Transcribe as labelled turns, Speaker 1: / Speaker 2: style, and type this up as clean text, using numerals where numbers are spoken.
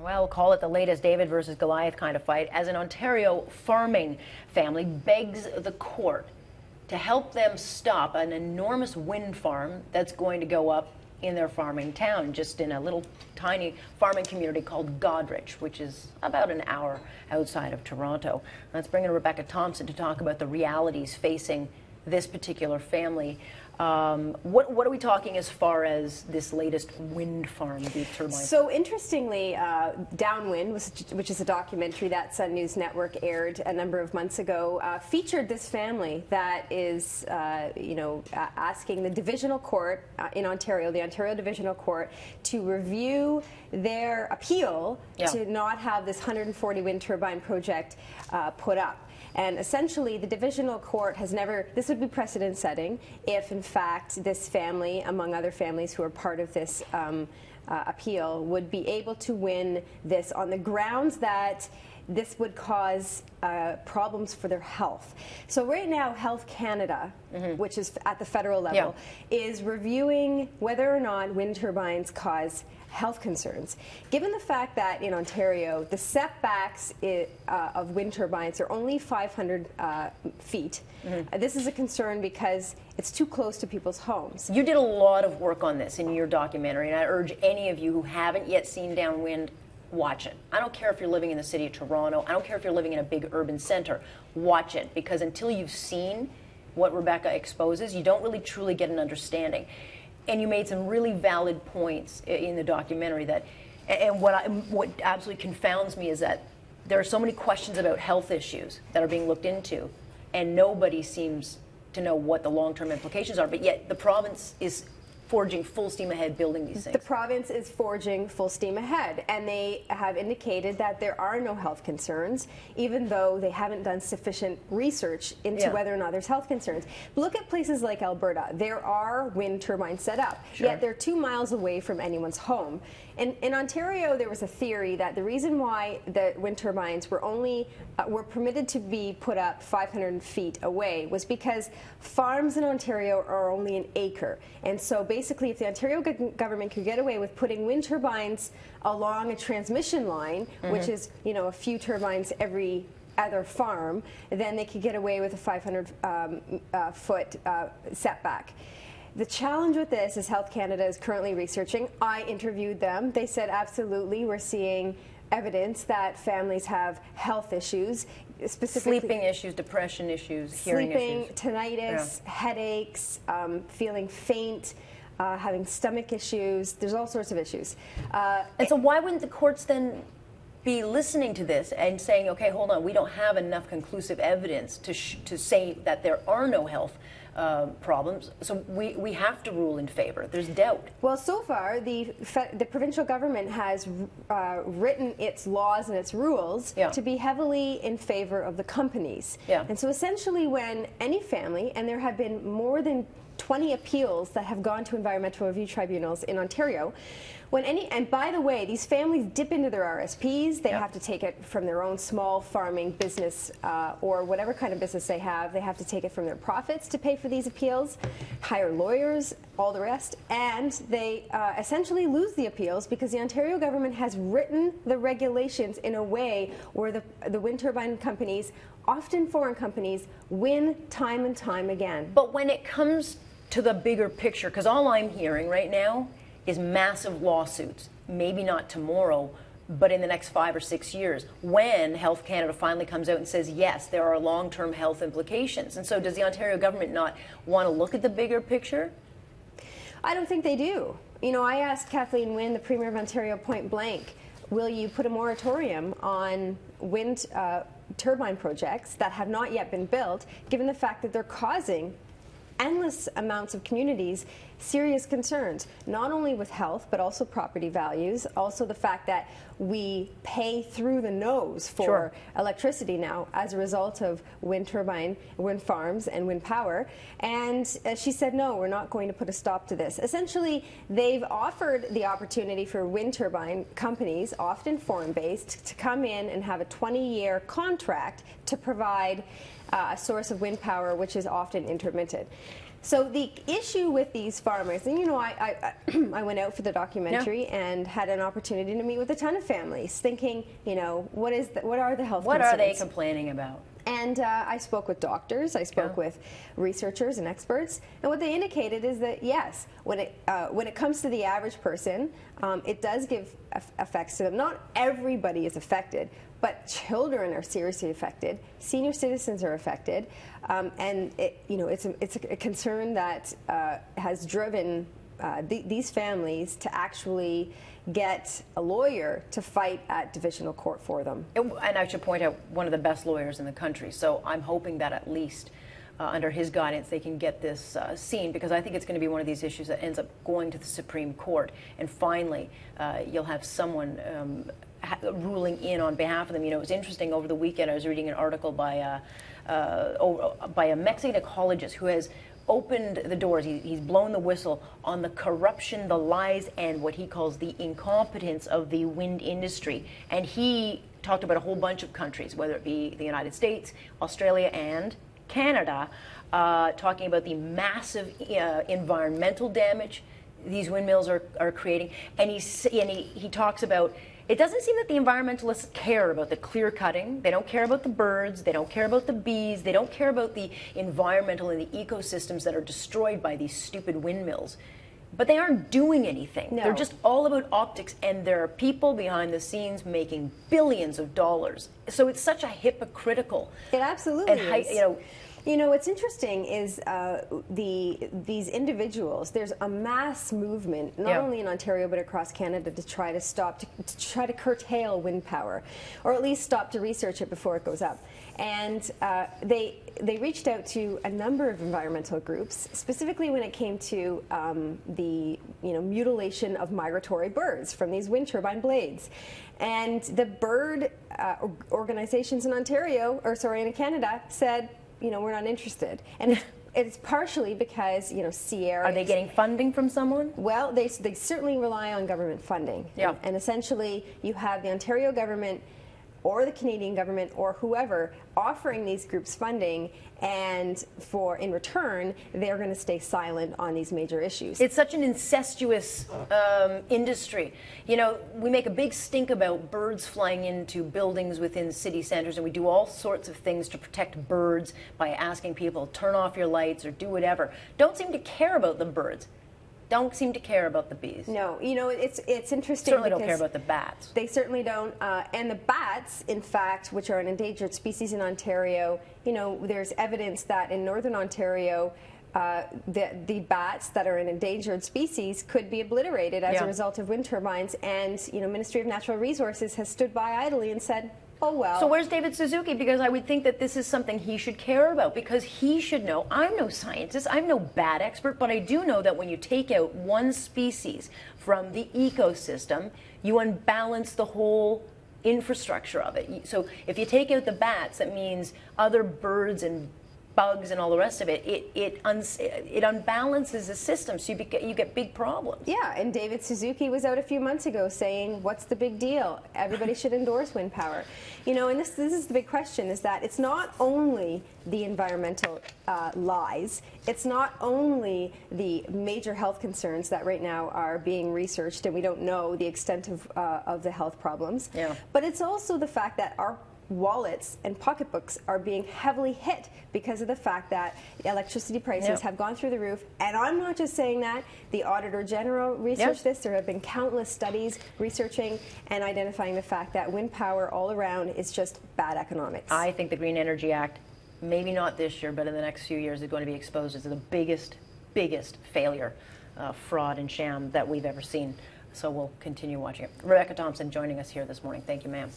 Speaker 1: Well, we'll call it the latest David versus Goliath kind of fight, as an Ontario farming family begs the court to help them stop an enormous wind farm that's going to go up in their farming town, just in a little tiny farming community called Godrich, which is about an hour outside of Toronto. Let's bring in Rebecca Thompson to talk about the realities facing this particular family. What are we talking as far as this latest wind farm, the turbine?
Speaker 2: So interestingly, Downwind, which is a documentary that Sun News Network aired a number of months ago, featured this family that is, asking the divisional court in Ontario, the Ontario Divisional Court, to review their appeal to not have this 140 wind turbine project put up. And essentially, the divisional court has never, this would be precedent setting if, in fact, this family, among other families who are part of this appeal, would be able to win this on the grounds that this would cause problems for their health. So right now, Health Canada, which is at the federal level, is reviewing whether or not wind turbines cause health concerns. Given the fact that in Ontario, the setbacks of wind turbines are only 500 feet, this is a concern because it's too close to people's homes.
Speaker 1: You did a lot of work on this in your documentary, and I urge any of you who haven't yet seen Downwind, watch it. I don't care if you're living in the city of Toronto. I don't care if you're living in a big urban center. Watch it, because until you've seen what Rebecca exposes, you don't really truly get an understanding. And you made some really valid points in the documentary that, and what absolutely confounds me is that there are so many questions about health issues that are being looked into, and nobody seems to know what the long-term implications are, but yet the province is forging full steam ahead building these things.
Speaker 2: The province is forging full steam ahead, and they have indicated that there are no health concerns, even though they haven't done sufficient research into whether or not there's health concerns. But look at places like Alberta. There are wind turbines set up, yet they're 2 miles away from anyone's home. In Ontario, there was a theory that the reason why the wind turbines were only were permitted to be put up 500 feet away was because farms in Ontario are only an acre. And so basically, if the Ontario government could get away with putting wind turbines along a transmission line, which is, a few turbines every other farm, then they could get away with a 500 foot setback. The challenge with this is Health Canada is currently researching. I interviewed them. They said, absolutely, we're seeing evidence that families have health issues, specifically
Speaker 1: sleeping issues, depression issues, hearing issues.
Speaker 2: Tinnitus, headaches, feeling faint, having stomach issues. There's all sorts of issues.
Speaker 1: And so why wouldn't the courts then be listening to this and saying, okay, hold on, we don't have enough conclusive evidence to say that there are no health problems, so we have to rule in favor. There's doubt.
Speaker 2: Well, so far, the provincial government has written its laws and its rules to be heavily in favor of the companies. And so essentially when any family, and there have been more than 20 appeals that have gone to environmental review tribunals in Ontario, and by the way, these families dip into their RSPs. They have to take it from their own small farming business or whatever kind of business they have. They have to take it from their profits to pay for these appeals, hire lawyers, all the rest, and they essentially lose the appeals because the Ontario government has written the regulations in a way where the wind turbine companies, often foreign companies, win time and time again.
Speaker 1: But when it comes to the bigger picture, because all I'm hearing right now is massive lawsuits, maybe not tomorrow, but in the next 5 or 6 years, when Health Canada finally comes out and says, yes, there are long-term health implications. And so does the Ontario government not want to look at the bigger picture?
Speaker 2: I don't think they do. I asked Kathleen Wynne, the Premier of Ontario, point blank, will you put a moratorium on wind turbine projects that have not yet been built, given the fact that they're causing endless amounts of communities serious concerns, not only with health, but also property values, also the fact that we pay through the nose for electricity now as a result of wind farms and wind power. And she said, no, we're not going to put a stop to this. Essentially, they've offered the opportunity for wind turbine companies, often foreign-based, to come in and have a 20-year contract to provide a source of wind power, which is often intermittent. So the issue with these farmers, and I went out for the documentary and had an opportunity to meet with a ton of families, thinking, what are the health concerns?
Speaker 1: What are they complaining about?
Speaker 2: And I spoke with doctors, I spoke with researchers and experts, and what they indicated is that yes, when it comes to the average person, it does give effects to them. Not everybody is affected, but children are seriously affected. Senior citizens are affected, and it's a concern that has driven these families to actually get a lawyer to fight at divisional court for them.
Speaker 1: And I should point out, one of the best lawyers in the country, so I'm hoping that at least under his guidance they can get this seen, because I think it's going to be one of these issues that ends up going to the Supreme Court, and finally you'll have someone ruling in on behalf of them. It was interesting, over the weekend I was reading an article by a Mexican ecologist who has opened the doors, he's blown the whistle on the corruption, the lies, and what he calls the incompetence of the wind industry. And he talked about a whole bunch of countries, whether it be the United States, Australia, and Canada, talking about the massive environmental damage these windmills are creating. And he talks about, it doesn't seem that the environmentalists care about the clear cutting. They don't care about the birds. They don't care about the bees. They don't care about the environmental and the ecosystems that are destroyed by these stupid windmills. But they aren't doing anything.
Speaker 2: No.
Speaker 1: They're just all about optics, and there are people behind the scenes making billions of dollars. So it's such a hypocritical.
Speaker 2: It absolutely is. What's interesting is these individuals. There's a mass movement, not only in Ontario but across Canada, to try to curtail wind power, or at least stop to research it before it goes up. And they reached out to a number of environmental groups, specifically when it came to the mutilation of migratory birds from these wind turbine blades. And the bird organizations in in Canada said, we're not interested. And it's partially because, Sierra...
Speaker 1: Are they getting funding from someone?
Speaker 2: Well, they certainly rely on government funding.
Speaker 1: Yeah.
Speaker 2: And essentially, you have the Ontario government or the Canadian government or whoever offering these groups funding, and in return, they're going to stay silent on these major issues.
Speaker 1: It's such an incestuous industry. We make a big stink about birds flying into buildings within city centers, and we do all sorts of things to protect birds by asking people to turn off your lights or do whatever. Don't seem to care about the birds. Don't seem to care about the bees.
Speaker 2: No, it's interesting.
Speaker 1: Certainly don't care about the bats.
Speaker 2: They certainly don't. And the bats, in fact, which are an endangered species in Ontario, there's evidence that in Northern Ontario, the bats that are an endangered species could be obliterated as a result of wind turbines. And Ministry of Natural Resources has stood by idly and said, oh, well.
Speaker 1: So where's David Suzuki? Because I would think that this is something he should care about, because he should know. I'm no scientist, I'm no bat expert, but I do know that when you take out one species from the ecosystem, you unbalance the whole infrastructure of it. So if you take out the bats, that means other birds and bugs and all the rest of it, it unbalances the system, so you get big problems.
Speaker 2: Yeah, and David Suzuki was out a few months ago saying, what's the big deal? Everybody should endorse wind power. And this is the big question, is that it's not only the environmental lies, it's not only the major health concerns that right now are being researched and we don't know the extent of the health problems, but it's also the fact that our wallets and pocketbooks are being heavily hit because of the fact that electricity prices have gone through the roof. And I'm not just saying that. The Auditor General researched this. There have been countless studies researching and identifying the fact that wind power all around is just bad economics.
Speaker 1: I think the Green Energy Act, maybe not this year, but in the next few years, is going to be exposed as the biggest failure, fraud and sham that we've ever seen. So we'll continue watching it. Rebecca Thompson joining us here this morning. Thank you, ma'am.